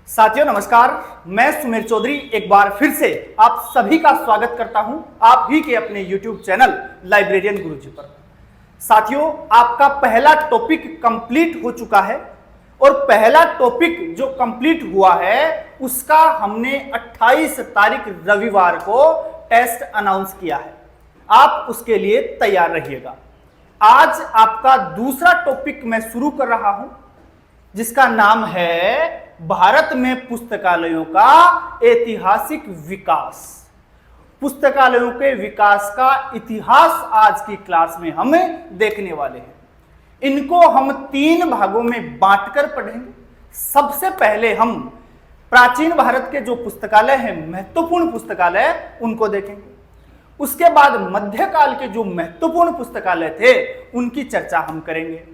साथियों नमस्कार, मैं सुमेर चौधरी एक बार फिर से आप सभी का स्वागत करता हूं आप ही के अपने YouTube चैनल लाइब्रेरियन गुरुजी पर। साथियों, आपका पहला टॉपिक कंप्लीट हो चुका है और पहला टॉपिक जो कंप्लीट हुआ है उसका हमने 28 तारीख रविवार को टेस्ट अनाउंस किया है। आप उसके लिए तैयार रहिएगा। आज आपका दूसरा टॉपिक मैं शुरू कर रहा हूं जिसका नाम है भारत में पुस्तकालयों का ऐतिहासिक विकास। पुस्तकालयों के विकास का इतिहास आज की क्लास में हम देखने वाले हैं। इनको हम 3 भागों में बांटकर पढ़ेंगे। सबसे पहले हम प्राचीन भारत के जो पुस्तकालय हैं, महत्वपूर्ण पुस्तकालय, उनको देखेंगे। उसके बाद मध्यकाल के जो महत्वपूर्ण पुस्तकालय थे उनकी चर्चा हम करेंगे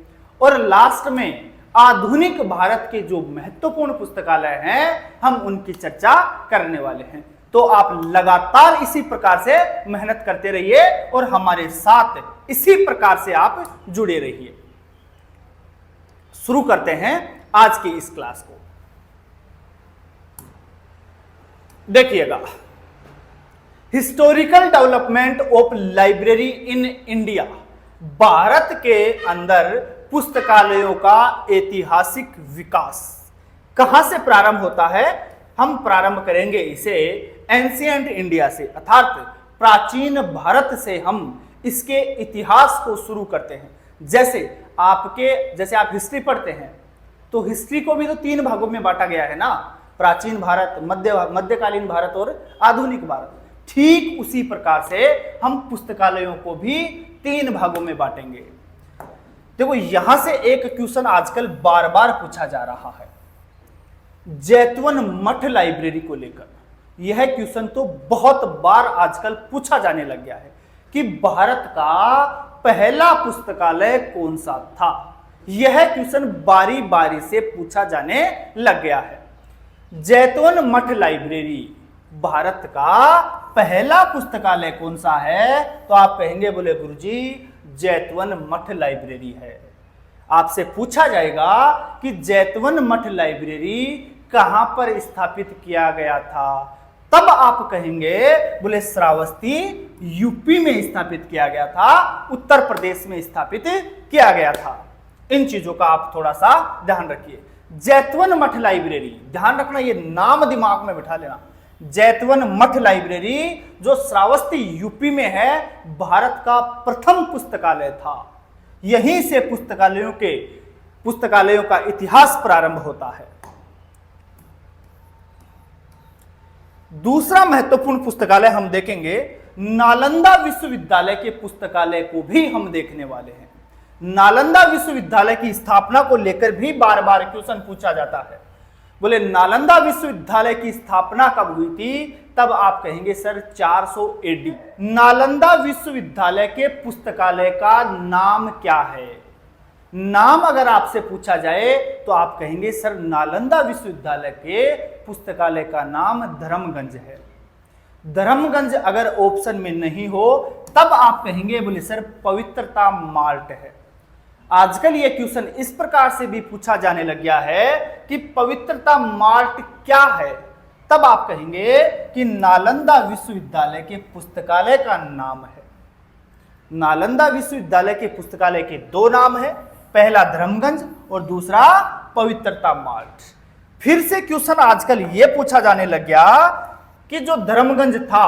और लास्ट में आधुनिक भारत के जो महत्वपूर्ण पुस्तकालय हैं हम उनकी चर्चा करने वाले हैं। तो आप लगातार इसी प्रकार से मेहनत करते रहिए और हमारे साथ इसी प्रकार से आप जुड़े रहिए। शुरू करते हैं आज की इस क्लास को। देखिएगा, historical development of library in India. Bharat के अंदर पुस्तकालयों का ऐतिहासिक विकास कहां से प्रारंभ होता है? हम प्रारंभ करेंगे इसे एंशिएंट इंडिया से, अर्थात प्राचीन भारत से हम इसके इतिहास को शुरू करते हैं। जैसे आप हिस्ट्री पढ़ते हैं तो हिस्ट्री को भी तो 3 भागों में बांटा गया है ना, प्राचीन भारत, मध्यकालीन भारत और आधुनिक भारत। ठीक उसी प्रकार से हम पुस्तकालयों को भी 3 भागों में बांटेंगे। देखो, यहां से एक क्वेश्चन आजकल बार बार पूछा जा रहा है जैतवन मठ लाइब्रेरी को लेकर। यह क्वेश्चन तो बहुत बार आजकल पूछा जाने लग गया है कि भारत का पहला पुस्तकालय कौन सा था। यह क्वेश्चन बारी बारी से पूछा जाने लग गया है। जैतवन मठ लाइब्रेरी भारत का पहला पुस्तकालय कौन सा है? तो आप कहेंगे, बोले गुरुजी जैतवन मठ लाइब्रेरी है। आपसे पूछा जाएगा कि जैतवन मठ लाइब्रेरी कहां पर स्थापित किया गया था, तब आप कहेंगे, बोले श्रावस्ती यूपी में स्थापित किया गया था, उत्तर प्रदेश में स्थापित किया गया था। इन चीजों का आप थोड़ा सा ध्यान रखिए। जैतवन मठ लाइब्रेरी, ध्यान रखना, ये नाम दिमाग में बिठा लेना। जैतवन मठ लाइब्रेरी जो श्रावस्ती यूपी में है, भारत का प्रथम पुस्तकालय था। यहीं से पुस्तकालयों का इतिहास प्रारंभ होता है। दूसरा महत्वपूर्ण पुस्तकालय हम देखेंगे, नालंदा विश्वविद्यालय के पुस्तकालय को भी हम देखने वाले हैं। नालंदा विश्वविद्यालय की स्थापना को लेकर भी बार बार क्वेश्चन पूछा जाता है। बोले नालंदा विश्वविद्यालय की स्थापना कब हुई थी? तब आप कहेंगे सर 400 AD। नालंदा विश्वविद्यालय के पुस्तकालय का नाम क्या है? नाम अगर आपसे पूछा जाए तो आप कहेंगे सर नालंदा विश्वविद्यालय के पुस्तकालय का नाम धर्मगंज है। धर्मगंज अगर ऑप्शन में नहीं हो तब आप कहेंगे, बोले सर पवित्रता मार्ट है। आजकल ये क्वेश्चन इस प्रकार से भी पूछा जाने लग गया है कि पवित्रता मार्ट क्या है? तब आप कहेंगे कि नालंदा विश्वविद्यालय के पुस्तकालय का नाम है। नालंदा विश्वविद्यालय के पुस्तकालय के 2 नाम है, पहला धर्मगंज और दूसरा पवित्रता मार्ट। फिर से क्वेश्चन आजकल ये पूछा जाने लग गया कि जो धर्मगंज था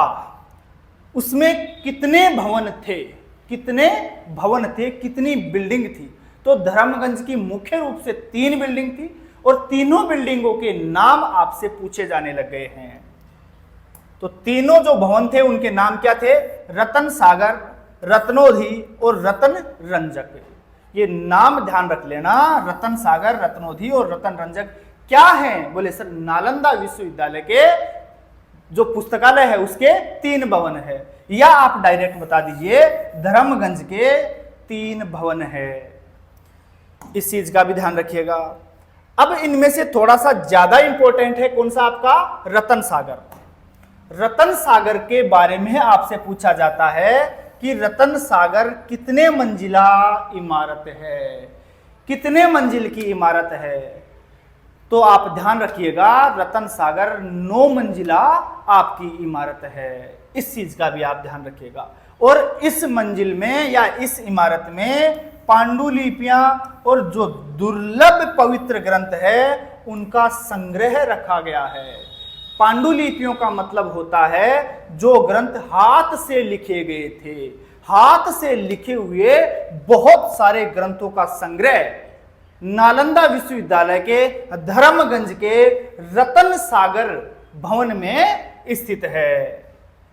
उसमें कितने भवन थे, कितनी बिल्डिंग थी? तो धर्मगंज की मुख्य रूप से 3 बिल्डिंग थी और तीनों बिल्डिंगों के नाम आपसे पूछे जाने लग गए हैं। तो तीनों जो भवन थे उनके नाम क्या थे? रतन सागर, रत्नोधि और रतन रंजक। ये नाम ध्यान रख लेना, रतन सागर, रत्नोधि और रतन रंजक क्या है? बोले सर नालंदा विश्वविद्यालय के जो पुस्तकालय है उसके 3 भवन है, या आप डायरेक्ट बता दीजिए धर्मगंज के 3 भवन है। इस चीज का भी ध्यान रखिएगा। अब इनमें से थोड़ा सा ज्यादा इंपॉर्टेंट है कौन सा? आपका रतन सागर। रतन सागर के बारे में आपसे पूछा जाता है कि रतन सागर कितने मंजिला इमारत है, कितने मंजिल की इमारत है? तो आप ध्यान रखिएगा, रतन सागर 9 मंजिला आपकी इमारत है, इस चीज का भी आप ध्यान रखिएगा। और इस मंजिल में या इस इमारत में पांडुलिपियां और जो दुर्लभ पवित्र ग्रंथ है उनका संग्रह रखा गया है। पांडुलिपियों का मतलब होता है जो ग्रंथ हाथ से लिखे गए थे, हाथ से लिखे हुए बहुत सारे ग्रंथों का संग्रह नालंदा विश्वविद्यालय के धर्मगंज के रतन सागर भवन में स्थित है।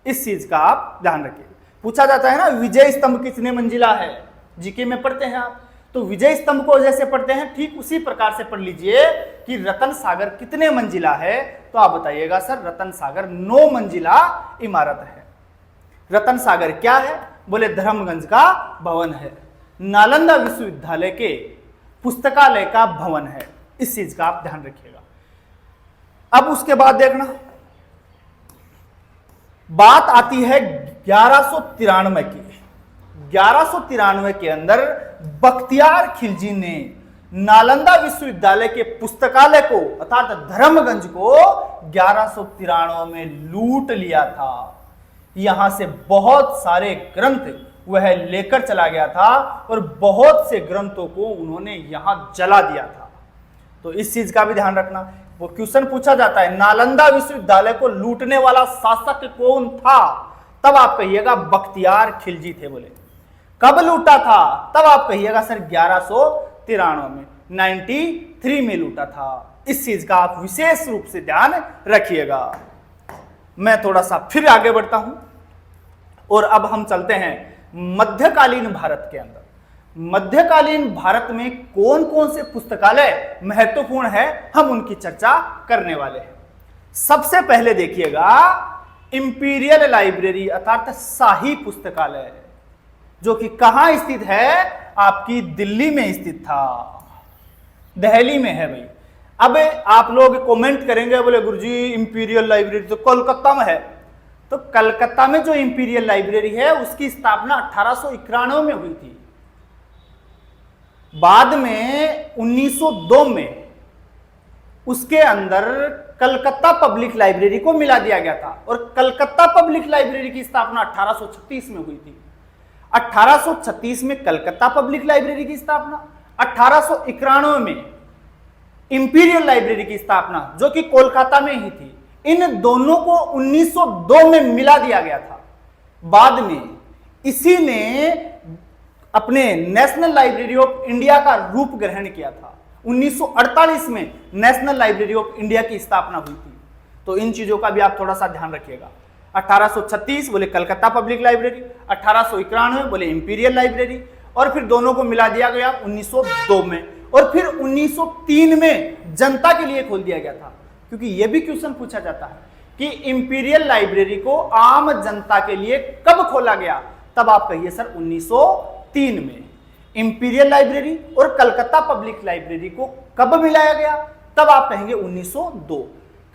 इस चीज का आप ध्यान रखिए। पूछा जाता है ना, विजय स्तंभ कितने मंजिला है, जीके में पढ़ते हैं आप, तो विजय स्तंभ को जैसे पढ़ते हैं ठीक उसी प्रकार से पढ़ लीजिए कि रतन सागर कितने मंजिला है, तो आप बताइएगा सर रतन सागर 9 मंजिला इमारत है। रतन सागर क्या है, बोले धर्मगंज का भवन है, नालंदा विश्वविद्यालय के पुस्तकालय का भवन है। इस चीज का आप ध्यान रखिएगा। अब उसके बाद देखना, बात आती है 1193 की। 1193 के अंदर बख्तियार खिलजी ने नालंदा विश्वविद्यालय के पुस्तकालय को अर्थात धर्मगंज को 1193 में लूट लिया था। यहां से बहुत सारे ग्रंथ वह लेकर चला गया था और बहुत से ग्रंथों को उन्होंने यहां जला दिया था। तो इस चीज का भी ध्यान रखना। वो क्वेश्चन पूछा जाता है नालंदा विश्वविद्यालय को लूटने वाला शासक कौन था, तब आप कहिएगा बख्तियार खिलजी थे। बोले कब लूटा था, तब आप कहिएगा सर 1193 में, 93 में लूटा था। इस चीज का आप विशेष रूप से ध्यान रखिएगा। मैं थोड़ा सा फिर आगे बढ़ता हूं और अब हम चलते हैं मध्यकालीन भारत के अंदर। मध्यकालीन भारत में कौन कौन से पुस्तकालय महत्वपूर्ण है, हम उनकी चर्चा करने वाले हैं। सबसे पहले देखिएगा इंपीरियल लाइब्रेरी अर्थात शाही पुस्तकालय, जो कि कहां स्थित है, आपकी दिल्ली में स्थित था, दिल्ली में है भाई। अब आप लोग कमेंट करेंगे, बोले गुरुजी इंपीरियल लाइब्रेरी तो कोलकाता में है। तो कलकत्ता में जो इंपीरियल लाइब्रेरी है उसकी स्थापना 1891 में हुई थी। बाद में 1902 में उसके अंदर कलकत्ता पब्लिक लाइब्रेरी को मिला दिया गया था और कलकत्ता पब्लिक लाइब्रेरी की स्थापना 1836 में हुई थी। 1836 में कलकत्ता पब्लिक लाइब्रेरी की स्थापना, 1891 में इंपीरियल लाइब्रेरी की स्थापना जो कि कोलकाता में ही थी। इन दोनों को 1902 में मिला दिया गया था। बाद में इसी ने अपने नेशनल लाइब्रेरी ऑफ इंडिया का रूप ग्रहण किया था। 1948 में नेशनल लाइब्रेरी ऑफ इंडिया की स्थापना हुई थी। तो इन चीजों का भी आप थोड़ा सा ध्यान रखिएगा। 1836 बोले कलकत्ता पब्लिक लाइब्रेरी, 1891 बोले इंपीरियल लाइब्रेरी, और फिर दोनों को मिला दिया गया 1902 में, और फिर 1903 में जनता के लिए खोल दिया गया था। क्योंकि यह भी क्वेश्चन पूछा जाता है कि इंपीरियल लाइब्रेरी को आम जनता के लिए कब खोला गया, तब आप कहिए सर 1903 में। इंपीरियल लाइब्रेरी और कलकत्ता पब्लिक लाइब्रेरी को कब मिलाया गया, तब आप कहेंगे 1902।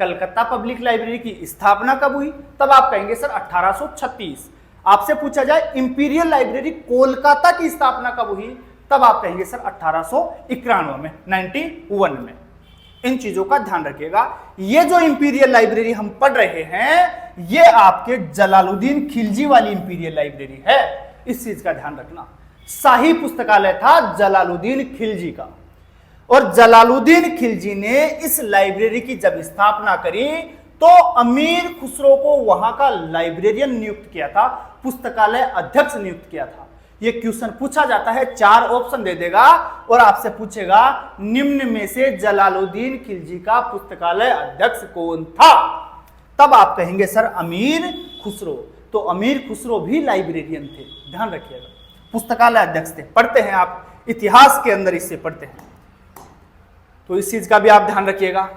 कलकत्ता पब्लिक लाइब्रेरी की स्थापना कब हुई, तब आप कहेंगे सर 1836। आपसे पूछा जाए इंपीरियल लाइब्रेरी कोलकाता की स्थापना कब हुई, तब आप कहेंगे सर 1891 में, 91 में। इन चीजों का ध्यान रखिएगा। ये जो इंपीरियल लाइब्रेरी हम पढ़ रहे हैं, ये आपके जलालुद्दीन खिलजी वाली इंपीरियल लाइब्रेरी है। इस चीज का ध्यान रखना। शाही पुस्तकालय था जलालुद्दीन खिलजी का, और जलालुद्दीन खिलजी ने इस लाइब्रेरी की जब स्थापना करी तो अमीर खुसरो को वहां का लाइब्रेरियन नियुक्त किया था, पुस्तकालय अध्यक्ष नियुक्त किया था। ये क्वेश्चन पूछा जाता है, 4 ऑप्शन दे देगा और आपसे पूछेगा निम्न में से जलालुद्दीन खिलजी का पुस्तकालय अध्यक्ष कौन था, तब आप कहेंगे सर अमीर खुसरो। तो अमीर खुसरो भी लाइब्रेरियन थे, ध्यान रखिएगा, पुस्तकालय अध्यक्ष थे। पढ़ते हैं आप इतिहास के अंदर, इससे पढ़ते हैं, तो इस चीज का भी आप ध्यान रखिएगा।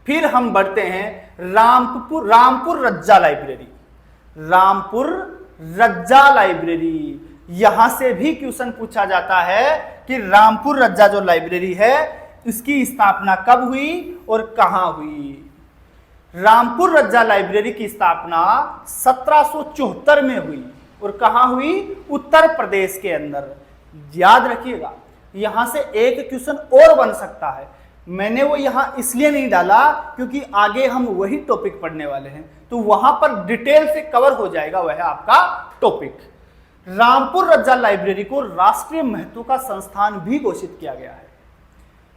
फिर हम बढ़ते हैं रामपुर रज्जा लाइब्रेरी। रामपुर रज्जा लाइब्रेरी, यहां से भी क्वेश्चन पूछा जाता है कि रामपुर रज्जा जो लाइब्रेरी है इसकी स्थापना कब हुई और कहां हुई। रामपुर रज्जा लाइब्रेरी की स्थापना 1774 में हुई और कहां हुई, उत्तर प्रदेश के अंदर। याद रखिएगा, यहां से एक क्वेश्चन और बन सकता है मैंने वो यहां इसलिए नहीं डाला क्योंकि आगे हम वही टॉपिक पढ़ने वाले हैं, तो वहां पर डिटेल से कवर हो जाएगा वह आपका टॉपिक। रामपुर रज्जा लाइब्रेरी को राष्ट्रीय महत्व का संस्थान भी घोषित किया गया है।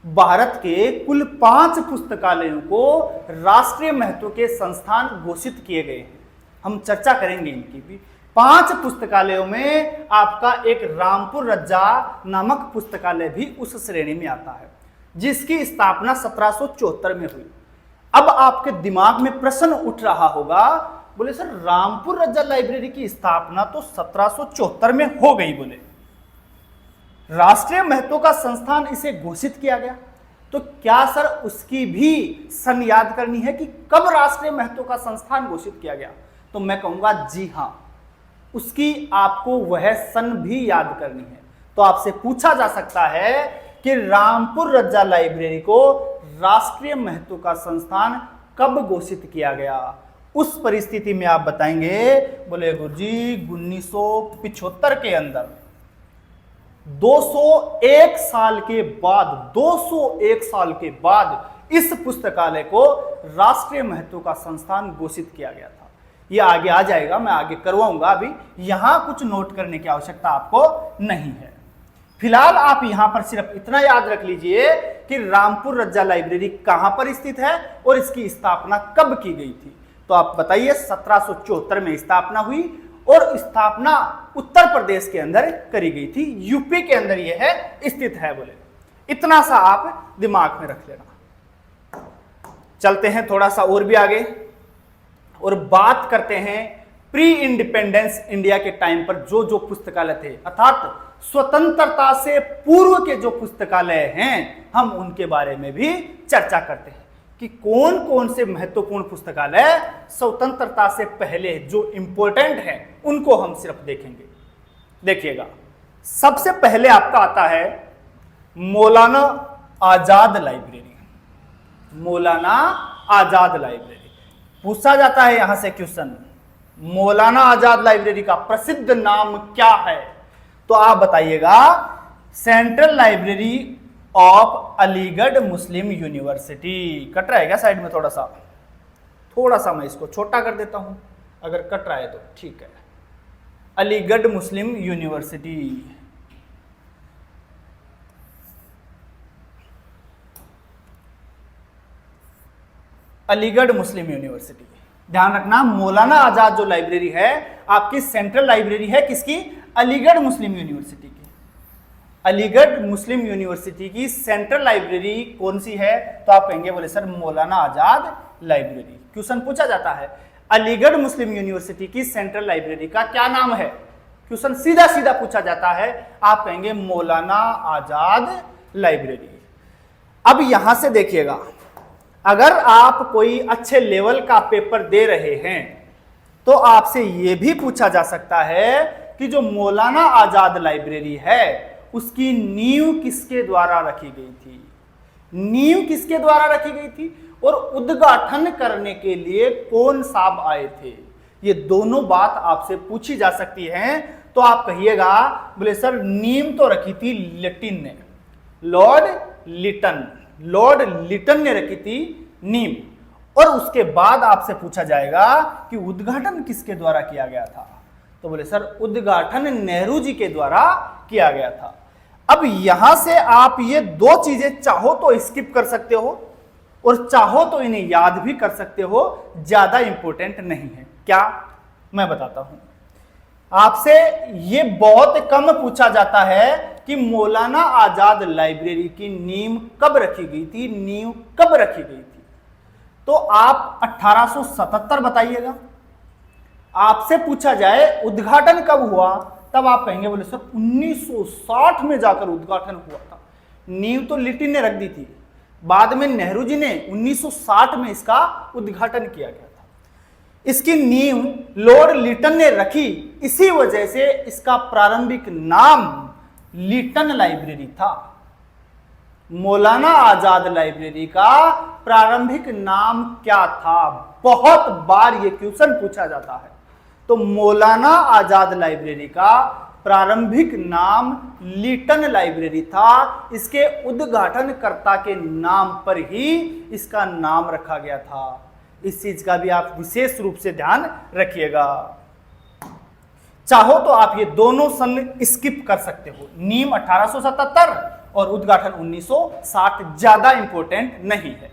भारत के कुल 5 पुस्तकालयों को राष्ट्रीय महत्व के संस्थान घोषित किए गए हैं। हम चर्चा करेंगे इनकी भी। 5 पुस्तकालयों में आपका एक रामपुर रज्जा नामक पुस्तकालय भी उस श्रेणी में आता है, जिसकी स्थापना 1774 में हुई। अब आपके दिमाग में प्रश्न उठ रहा होगा, बोले सर रामपुर रज्जा लाइब्रेरी की स्थापना तो 1774 में हो गई, बोले राष्ट्रीय महत्व का संस्थान इसे घोषित किया गया, तो क्या सर उसकी भी सन याद करनी है कि कब राष्ट्रीय महत्व का संस्थान घोषित किया गया? तो मैं कहूंगा जी हां, उसकी आपको वह सन भी याद करनी है। तो आपसे पूछा जा सकता है कि रामपुर रज्जा लाइब्रेरी को राष्ट्रीय महत्व का संस्थान कब घोषित किया गया? उस परिस्थिति में आप बताएंगे, बोले गुरुजी 1975 के अंदर 201 साल के बाद इस पुस्तकालय को राष्ट्रीय महत्व का संस्थान घोषित किया गया था। ये आगे आ जाएगा, मैं आगे करवाऊंगा, अभी यहां कुछ नोट करने की आवश्यकता आपको नहीं है। फिलहाल आप यहां पर सिर्फ इतना याद रख लीजिए कि रामपुर रज्जा लाइब्रेरी कहां पर स्थित है और इसकी स्थापना कब की गई थी। तो आप बताइए 1774 में स्थापना हुई और स्थापना उत्तर प्रदेश के अंदर करी गई थी, यूपी के अंदर यह है स्थित है। बोले इतना सा आप दिमाग में रख लेना। चलते हैं थोड़ा सा और भी आगे और बात करते हैं प्री इंडिपेंडेंस इंडिया के टाइम पर जो जो पुस्तकालय थे, अर्थात स्वतंत्रता से पूर्व के जो पुस्तकालय हैं, हम उनके बारे में भी चर्चा करते हैं कि कौन कौन से महत्वपूर्ण पुस्तकालय स्वतंत्रता से पहले जो इंपॉर्टेंट हैं उनको हम सिर्फ देखेंगे। देखिएगा, सबसे पहले आपका आता है मौलाना आजाद लाइब्रेरी। मौलाना आजाद लाइब्रेरी पूछा जाता है यहां से क्वेश्चन, मौलाना आजाद लाइब्रेरी का प्रसिद्ध नाम क्या है? तो आप बताइएगा central library of Aligarh Muslim university. Cut रहा है क्या साइड में? थोड़ा सा मैं इसको छोटा कर देता हूं, अगर कट रहा है तो ठीक है। अलीगढ़ मुस्लिम यूनिवर्सिटी, अलीगढ़ मुस्लिम यूनिवर्सिटी। ध्यान रखना, मौलाना आजाद जो लाइब्रेरी है आपकी सेंट्रल लाइब्रेरी है किसकी? अलीगढ़ मुस्लिम यूनिवर्सिटी की। अलीगढ़ मुस्लिम यूनिवर्सिटी की सेंट्रल लाइब्रेरी कौन सी है? तो आप कहेंगे, बोले sir Maulana Azad library. Question पूछा जाता है अलीगढ़ मुस्लिम यूनिवर्सिटी की सेंट्रल लाइब्रेरी का क्या नाम है? क्वेश्चन सीधा सीधा पूछा जाता है, आप कहेंगे मौलाना आजाद लाइब्रेरी। अब यहां से देखिएगा, अगर आप कोई अच्छे लेवल का पेपर दे रहे हैं तो आपसे यह भी पूछा जा सकता है कि जो मौलाना आजाद लाइब्रेरी है उसकी नींव किसके द्वारा रखी गई थी? नींव किसके द्वारा रखी गई थी और उद्घाटन करने के लिए कौन साहब आए थे? ये दोनों बात आपसे पूछी जा सकती है। तो आप कहिएगा, बोले सर नींव तो रखी थी लिटन ने, लॉर्ड लिटन ने रखी थी नींव, और उसके बाद आपसे पूछा जाएगा कि उद्घाटन किसके द्वारा किया गया था? तो बोले सर उद्घाटन नेहरू जी के द्वारा किया गया था। अब यहां से आप ये दो चीजें चाहो तो स्किप कर सकते हो और चाहो तो इन्हें याद भी कर सकते हो, ज्यादा इंपॉर्टेंट नहीं है। क्या? मैं बताता हूं आपसे। ये बहुत कम पूछा जाता है कि मौलाना आजाद लाइब्रेरी की नींव कब रखी गई थी, नींव कब रखी गई थी? तो आप 1877 बताइएगा। आपसे पूछा जाए उद्घाटन कब हुआ, तब आप कहेंगे, बोले सर 1960 में जाकर उद्घाटन हुआ था। नींव तो लिटन ने रख दी थी, बाद में नेहरू जी ने 1960 में इसका उद्घाटन किया गया था। इसकी नींव लॉर्ड लिटन ने रखी, इसी वजह से इसका प्रारंभिक नाम लिटन लाइब्रेरी था। मौलाना आजाद लाइब्रेरी का प्रारंभिक नाम क्या था? बहुत बार यह क्वेश्चन पूछा जाता है। तो मौलाना आजाद लाइब्रेरी का प्रारंभिक नाम लीटन लाइब्रेरी था। इसके उद्घाटनकर्ता के नाम पर ही इसका नाम रखा गया था। इस चीज का भी आप विशेष रूप से ध्यान रखिएगा। चाहो तो आप ये दोनों सन स्किप कर सकते हो। नीम 1877 और उद्घाटन 1960 ज्यादा इंपॉर्टेंट नहीं है।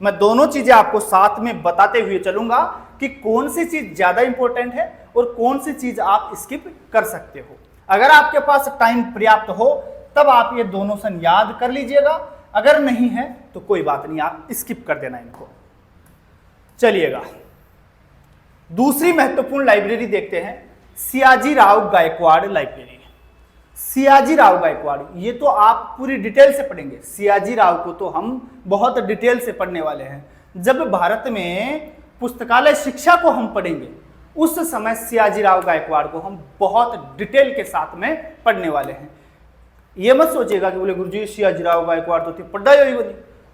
मैं दोनों चीजें आपको साथ में बताते हुए चलूंगा कि कौन सी चीज ज्यादा इंपॉर्टेंट है और कौन सी चीज आप स्किप कर सकते हो। अगर आपके पास टाइम पर्याप्त हो तब आप ये दोनों सन याद कर लीजिएगा, अगर नहीं है तो कोई बात नहीं, आप स्किप कर देना इनको। चलिएगा दूसरी महत्वपूर्ण लाइब्रेरी देखते हैं, सियाजी राव गायकवाड़ लाइब्रेरी। सियाजी राव गायकवाड़, ये तो आप पूरी डिटेल से पढ़ेंगे। सियाजी राव को तो हम बहुत डिटेल से पढ़ने वाले हैं। जब भारत में पुस्तकालय शिक्षा को हम पढ़ेंगे उस समय सियाजी राव गायकवाड़ को हम बहुत डिटेल के साथ में पढ़ने वाले हैं। ये मत सोचिएगा कि बोले गुरुजी सियाजी राव गायकवाड़ तो पढ़ा ही बनी,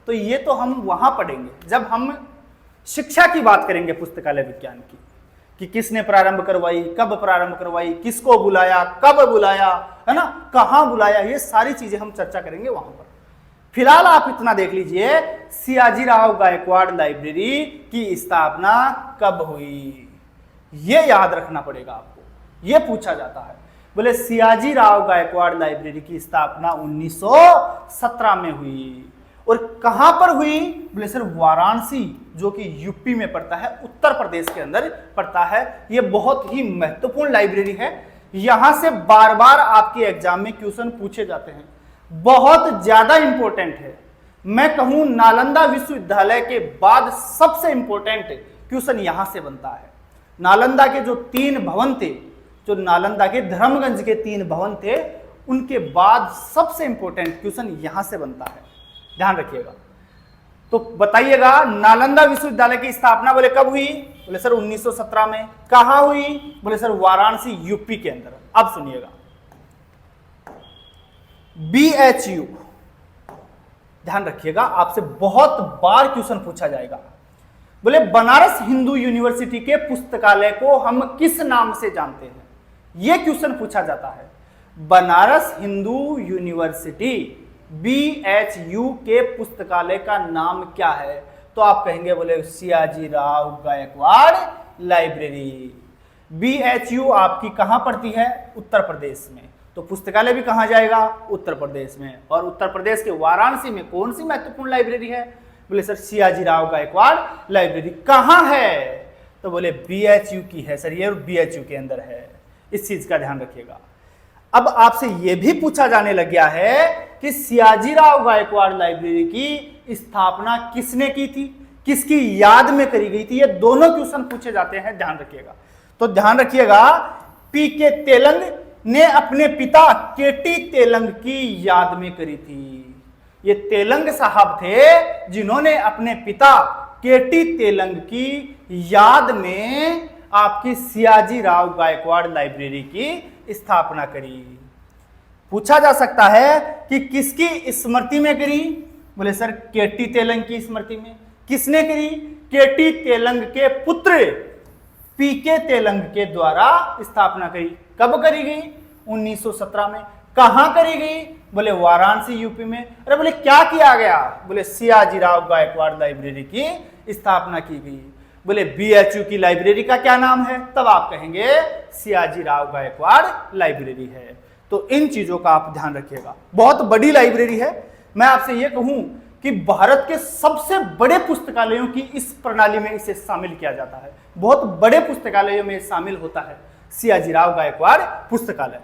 तो ये तो हम वहां पढ़ेंगे जब हम शिक्षा की बात करेंगे पुस्तकालय विज्ञान की, कि किसने प्रारंभ करवाई, कब प्रारंभ करवाई, किसको बुलाया, कब बुलाया, है ना, कहां बुलाया, ये सारी चीजें हम चर्चा करेंगे वहां पर। फिलहाल आप इतना देख लीजिए, सियाजी राव गायकवाड़ लाइब्रेरी की स्थापना कब हुई, ये याद रखना पड़ेगा आपको। ये पूछा जाता है, बोले सियाजी राव गायकवाड़ लाइब्रेरी की स्थापना 1917 में हुई। और कहां पर हुई, बोले सर वाराणसी, जो कि यूपी में पड़ता है, उत्तर प्रदेश के अंदर पड़ता है। ये बहुत ही महत्वपूर्ण लाइब्रेरी है। यहां से बार बार आपके एग्जाम में क्वेश्चन पूछे जाते हैं, बहुत ज्यादा इंपॉर्टेंट है। मैं कहूं नालंदा विश्वविद्यालय के बाद सबसे इंपॉर्टेंट क्वेश्चन यहां से बनता है। नालंदा के जो 3 भवन थे, जो नालंदा के धर्मगंज के 3 भवन थे, उनके बाद सबसे इंपॉर्टेंट क्वेश्चन यहां से बनता है, ध्यान रखिएगा। तो बताइएगा, नालंदा विश्वविद्यालय की स्थापना बोले कब हुई, बोले सर 1917 में। कहां हुई, बोले सर वाराणसी, यूपी के अंदर। अब सुनिएगा, BHU, ध्यान रखिएगा, आपसे बहुत बार क्वेश्चन पूछा जाएगा। बोले बनारस हिंदू यूनिवर्सिटी के पुस्तकालय को हम किस नाम से जानते हैं, यह क्वेश्चन पूछा जाता है। बनारस हिंदू यूनिवर्सिटी BHU के पुस्तकालय का नाम क्या है, तो आप कहेंगे बोले सियाजी राव गायकवाड़ लाइब्रेरी। BHU आपकी कहां पड़ती है, उत्तर प्रदेश में, तो पुस्तकालय भी कहां जाएगा, उत्तर प्रदेश में। और उत्तर प्रदेश के वाराणसी में कौन सी महत्वपूर्ण लाइब्रेरी है, बोले सर सियाजी राव गायकवाड़ लाइब्रेरी। कहां है, तो बोले BHU की है सर, ये BHU के अंदर है। इस चीज का ध्यान रखिएगा। अब आपसे यह भी पूछा जाने लग गया है कि सियाजी राव गायकवाड़ लाइब्रेरी की स्थापना किसने की थी, किसकी याद में करी गई थी, ये दोनों क्वेश्चन पूछे जाते हैं, ध्यान रखिएगा। तो ध्यान रखिएगा, PK तेलंग ने अपने पिता KT तेलंग की याद में करी थी। ये तेलंग साहब थे जिन्होंने अपने पिता KT तेलंग की याद में आपकी सियाजी राव गायकवाड़ लाइब्रेरी की स्थापना करी। पूछा जा सकता है कि किसकी स्मृति में करी, बोले सर KT तेलंग की स्मृति में। किसने करी, KT तेलंग के पुत्र PK तेलंग के द्वारा स्थापना करी। कब करी गई, 1917 में। कहां करी गई, बोले वाराणसी, यूपी में। अरे बोले क्या किया गया, बोले सियाजी राव गायकवाड़ लाइब्रेरी की स्थापना की गई। बोले BHU की लाइब्रेरी का क्या नाम है, तब आप कहेंगे सियाजी राव गायकवाड़ लाइब्रेरी है। तो इन चीजों का आप ध्यान रखिएगा, बहुत बड़ी लाइब्रेरी है। मैं आपसे यह कहूं कि भारत के सबसे बड़े पुस्तकालयों की इस प्रणाली में इसे शामिल किया जाता है। बहुत बड़े पुस्तकालयों में शामिल होता है सियाजी राव गायकवाड़ पुस्तकालय।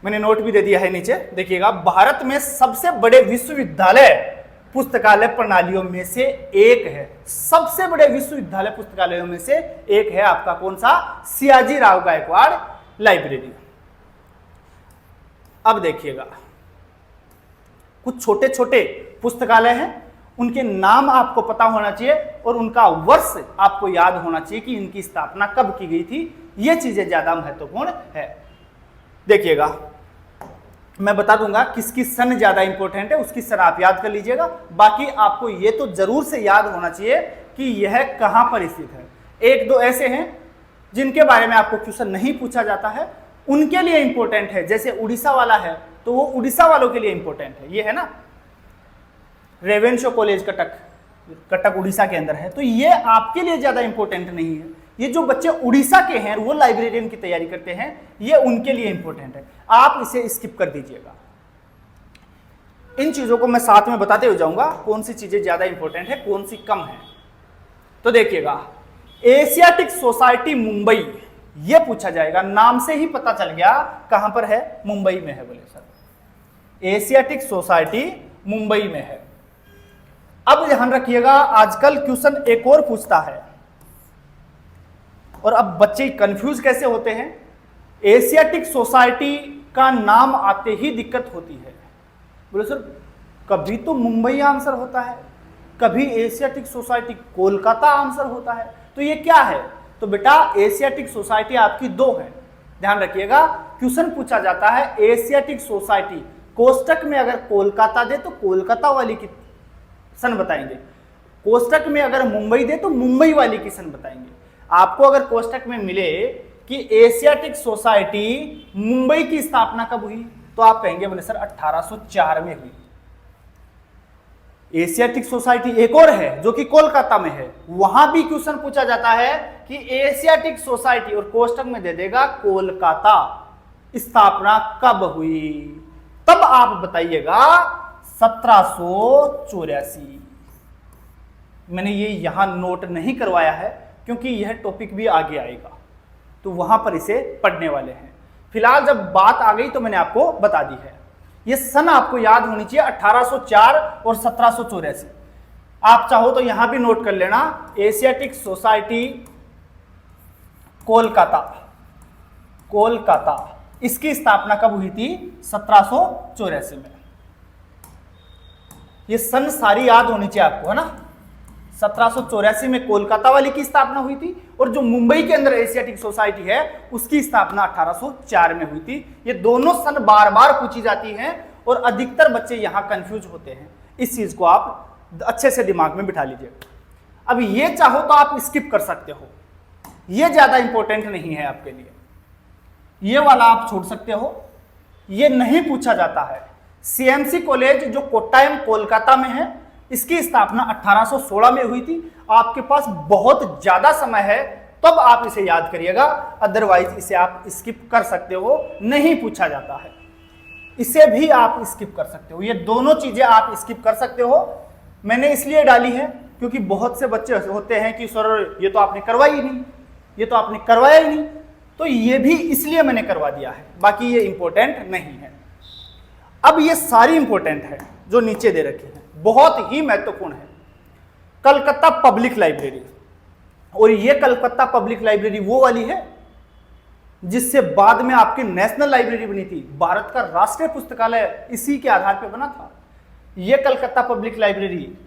मैंने नोट भी दे दिया है नीचे, देखिएगा। भारत में सबसे बड़े विश्वविद्यालय पुस्तकालय प्रणालियों में से एक है, सबसे बड़े विश्वविद्यालय पुस्तकालयों में से एक है आपका कौन सा, सियाजी राव गायकवाड़ लाइब्रेरी। अब देखिएगा, कुछ छोटे छोटे पुस्तकालय हैं, उनके नाम आपको पता होना चाहिए और उनका वर्ष आपको याद होना चाहिए कि इनकी स्थापना कब की गई थी। ये चीजें ज्यादा महत्वपूर्ण है। देखिएगा, मैं बता दूंगा किसकी सन ज्यादा इंपॉर्टेंट है, उसकी सन आप याद कर लीजिएगा। बाकी आपको ये तो जरूर से याद होना चाहिए कि यह कहां पर स्थित है। एक दो ऐसे हैं जिनके बारे में आपको क्वेश्चन नहीं पूछा जाता है, उनके लिए इंपॉर्टेंट है। जैसे उड़ीसा वाला है तो वो उड़ीसा वालों के लिए इंपॉर्टेंट है। ये है ना रेवेंशो कॉलेज कटक, कटक उड़ीसा के अंदर है, तो ये आपके लिए ज्यादा इंपॉर्टेंट नहीं है। ये जो बच्चे उड़ीसा के हैं वो लाइब्रेरियन की तैयारी करते हैं, ये उनके लिए इंपॉर्टेंट है। आप इसे स्किप कर दीजिएगा। इन चीजों को मैं साथ में बताते हुए जाऊंगा, कौन सी चीजें ज्यादा इंपॉर्टेंट है, कौन सी कम है। तो देखिएगा, एशियाटिक सोसाइटी मुंबई, ये पूछा जाएगा। नाम से ही पता चल गया कहां पर है, मुंबई में है। बोले सर एशियाटिक सोसाइटी मुंबई में है। अब ध्यान रखिएगा, आजकल क्वेश्चन एक और पूछता है, और अब बच्चे कंफ्यूज कैसे होते हैं। एशियाटिक सोसाइटी का नाम आते ही दिक्कत होती है। बोले सर कभी तो मुंबई आंसर होता है, कभी एशियाटिक सोसाइटी कोलकाता आंसर होता है, तो ये क्या है। तो बेटा एशियाटिक सोसाइटी आपकी दो है, ध्यान रखिएगा। क्वेश्चन पूछा जाता है एशियाटिक सोसाइटी, कोष्टक में अगर कोलकाता दे तो कोलकाता वाली की सन बताएंगे, कोष्टक में अगर मुंबई दे तो मुंबई वाली की सन बताएंगे। आपको अगर कोष्टक में मिले कि एशियाटिक सोसाइटी मुंबई की स्थापना कब हुई, तो आप कहेंगे बोले सर 1804 में हुई। एशियाटिक सोसाइटी एक और है जो कि कोलकाता में है, वहां भी क्वेश्चन पूछा जाता है कि एशियाटिक सोसाइटी, और कोष्टक में दे देगा कोलकाता, स्थापना कब हुई। तब आप बताइएगा 1784। मैंने ये यहां नोट नहीं करवाया है क्योंकि यह टॉपिक भी आगे आएगा, तो वहां पर इसे पढ़ने वाले हैं। फिलहाल जब बात आ गई तो मैंने आपको बता दी है। ये सन आपको याद होनी चाहिए, 1804 और 1784। आप चाहो तो यहां भी नोट कर लेना, एशियाटिक सोसाइटी कोलकाता, कोलकाता, इसकी स्थापना कब हुई थी, 1784 में। ये सन सारी याद होनी चाहिए आपको, है ना। 1784 में कोलकाता वाली की स्थापना हुई थी, और जो मुंबई के अंदर एशियाटिक सोसाइटी है उसकी स्थापना 1804 में हुई थी। ये दोनों सन बार बार पूछी जाती हैं और अधिकतर बच्चे यहां कंफ्यूज होते हैं। इस चीज को आप अच्छे से दिमाग में बिठा लीजिए। अब ये चाहो तो आप स्किप कर सकते हो, ये ज्यादा इंपॉर्टेंट नहीं है आपके लिए, ये वाला आप छोड़ सकते हो, ये नहीं पूछा जाता है। सीएमसी कॉलेज जो कोट्टायम कोलकाता में है, इसकी स्थापना 1816 में हुई थी। आपके पास बहुत ज्यादा समय है, तब आप इसे याद करिएगा, अदरवाइज इसे आप स्किप कर सकते हो, नहीं पूछा जाता है। इसे भी आप स्किप कर सकते हो, ये दोनों चीजें आप स्किप कर सकते हो। मैंने इसलिए डाली है क्योंकि बहुत से बच्चे होते हैं कि सर ये तो आपने करवाई ही नहीं, ये तो आपने करवाया ही नहीं, तो ये भी इसलिए मैंने करवा दिया है, बाकी ये इंपॉर्टेंट नहीं है। अब ये सारी इंपॉर्टेंट है जो नीचे दे रखे हैं, बहुत ही महत्वपूर्ण है। कलकत्ता पब्लिक लाइब्रेरी, और ये कलकत्ता पब्लिक लाइब्रेरी वो वाली है जिससे बाद में आपकी नेशनल लाइब्रेरी बनी थी, भारत का राष्ट्रीय पुस्तकालय इसी के आधार पर बना था। ये कलकत्ता पब्लिक लाइब्रेरी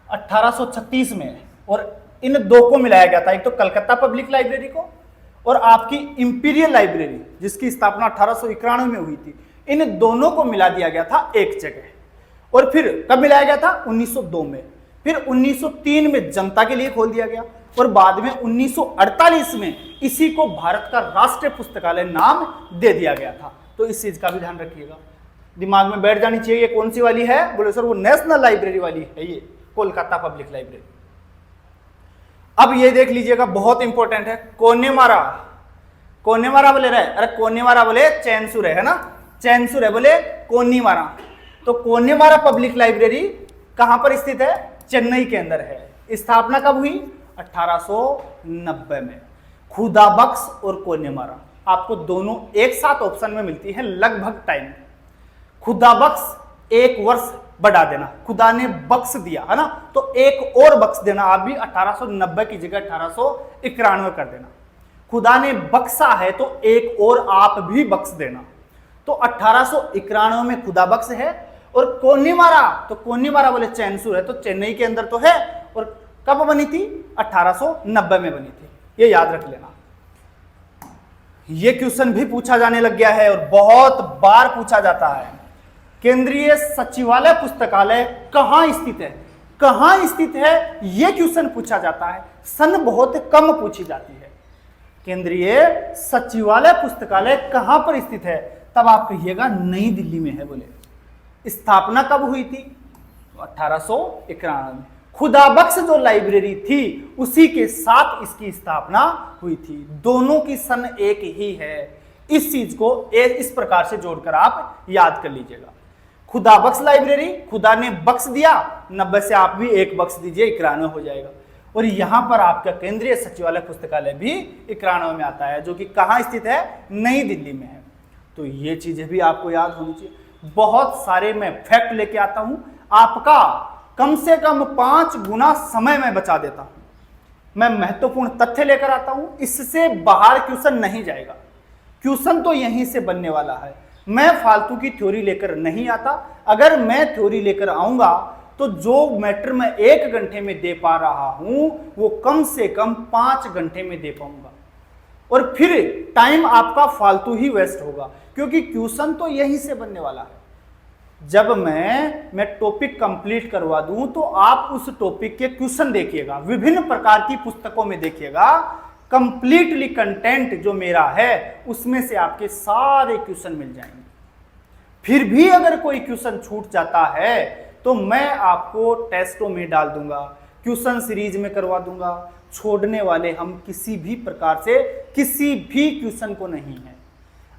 1836 में, और इन दो को मिलाया गया था, एक तो कलकत्ता पब्लिक लाइब्रेरी को और आपकी इंपीरियल लाइब्रेरी जिसकी स्थापना 1891 में हुई थी, इन दोनों को मिला दिया गया था एक जगह। और फिर कब मिलाया गया था, 1902 में, फिर 1903 में जनता के लिए खोल दिया गया, और बाद में 1948 में इसी को भारत का राष्ट्रीय पुस्तकालय नाम दे दिया गया था। तो इस चीज का भी ध्यान रखिएगा, दिमाग में बैठ जानी चाहिए। ये कौन सी वाली है, बोले सर वो नेशनल लाइब्रेरी वाली है, ये कोलकाता पब्लिक लाइब्रेरी। अब ये देख लीजिएगा, बहुत इंपॉर्टेंट है, कोनेमारा। कोनेमारा बोले रहे, अरे कोनेमारा बोले चैनसुर है ना, चैनसुर है बोले कोन्नीमारा। तो कोन्नीमारा पब्लिक लाइब्रेरी कहां पर स्थित है, चेन्नई के अंदर है। स्थापना कब हुई, 1890 में। खुदाबख्श और कोन्नीमारा आपको दोनों एक साथ ऑप्शन में मिलती है लगभग टाइम। खुदाबख्श 1 वर्ष बढ़ा देना, खुदा ने बख्श दिया है ना, तो एक और बख्श देना, आप भी 1890 की जगह 1891 कर देना। खुदा ने बख्शा है तो एक और आप भी बख्श देना, तो 1891 में खुदा बख्श है। और कोन्नीमारा, तो कोन्नीमारा बोले चैनसुर है, तो चेन्नई के अंदर तो है, और कब बनी थी, 1890 में बनी थी, ये याद रख लेना। ये क्वेश्चन भी पूछा जाने लग गया है और बहुत बार पूछा जाता है, केंद्रीय सचिवालय पुस्तकालय कहां स्थित है, कहां स्थित है, यह क्वेश्चन पूछा जाता है। सन बहुत कम पूछी जाती है, केंद्रीय सचिवालय पुस्तकालय कहां पर स्थित है? तब आप कहिएगा नई दिल्ली में है। बोले स्थापना कब हुई थी? 1891 में। खुदाबख्श जो लाइब्रेरी थी उसी के साथ इसकी स्थापना हुई थी। दोनों की सन एक ही है। इस चीज को इस प्रकार से जोड़कर आप याद कर लीजिएगा। खुदाबख्श लाइब्रेरी, खुदा ने बख्श दिया, 90 से आप भी एक बख्श दीजिए, 91 हो जाएगा। और यहां पर आपका केंद्रीय सचिवालय पुस्तकालय भी 91 में आता है, जो कि कहां स्थित है? नई दिल्ली में है। तो ये चीजें भी आपको याद होनी चाहिए। बहुत सारे मैं फैक्ट लेके आता हूं, आपका कम से कम 5 गुना समय मैं बचा देता हूं। मैं महत्वपूर्ण तथ्य लेकर आता हूं, इससे बाहर क्वेश्चन नहीं जाएगा। क्वेश्चन तो यहीं से बनने वाला है। मैं फालतू की थ्योरी लेकर नहीं आता। अगर मैं थ्योरी लेकर आऊंगा तो जो मैटर मैं 1 घंटे में दे पा रहा हूं वो कम से कम 5 घंटे में दे पाऊंगा, और फिर टाइम आपका फालतू ही वेस्ट होगा, क्योंकि क्वेश्चन तो यहीं से बनने वाला है। जब मैं टॉपिक कंप्लीट करवा दूं तो आप उस टॉपिक के क्वेश्चन देखिएगा, विभिन्न प्रकार की पुस्तकों में देखिएगा। कंप्लीटली कंटेंट जो मेरा है उसमें से आपके सारे क्वेश्चन मिल जाएंगे। फिर भी अगर कोई क्वेश्चन छूट जाता है तो मैं आपको टेस्टों में डाल दूंगा, क्वेश्चन सीरीज में करवा दूंगा। छोड़ने वाले हम किसी भी प्रकार से किसी भी क्वेश्चन को नहीं है।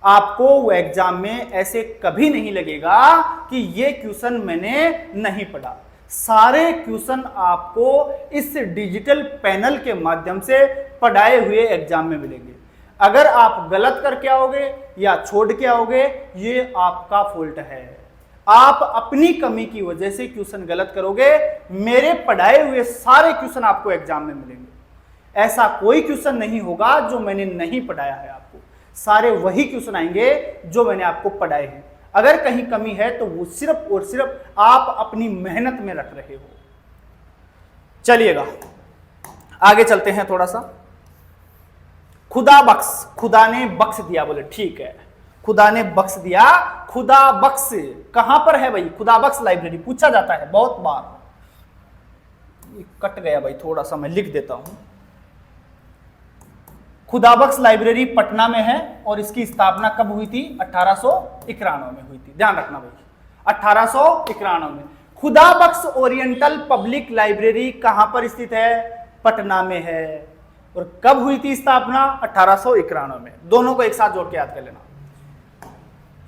आपको वो एग्जाम में ऐसे कभी नहीं लगेगा कि ये क्वेश्चन मैंने नहीं पढ़ा। सारे क्वेश्चन आपको इस डिजिटल पैनल के माध्यम से पढ़ाए हुए एग्जाम में मिलेंगे। अगर आप गलत करके आओगे या छोड़ के आओगे, ये आपका फॉल्ट है। आप अपनी कमी की वजह से क्वेश्चन गलत करोगे, मेरे पढ़ाए हुए सारे क्वेश्चन आपको एग्जाम में मिलेंगे। ऐसा कोई क्वेश्चन नहीं होगा जो मैंने नहीं पढ़ाया है आपको, सारे वही क्वेश्चन आएंगे जो मैंने आपको पढ़ाए हैं। अगर कहीं कमी है तो वो सिर्फ और सिर्फ आप अपनी मेहनत में रख रहे हो। चलिएगा आगे चलते हैं थोड़ा सा। खुदा बख्श, खुदा ने बख्श दिया। बोले ठीक है, खुदा ने बख्श दिया। खुदा बख्श कहां पर है भाई? खुदा बख्श लाइब्रेरी पूछा जाता है बहुत बार। ये कट गया भाई, थोड़ा सा मैं लिख देता हूं। खुदा बख्श लाइब्रेरी पटना में है और इसकी स्थापना कब हुई थी? 1891 में हुई थी। ध्यान रखना भाई, 1891 में। खुदा बख्श ओरिएंटल पब्लिक लाइब्रेरी कहां पर स्थित है? पटना में है। और कब हुई थी स्थापना? 1891 में। दोनों को एक साथ जोड़ के याद कर लेना।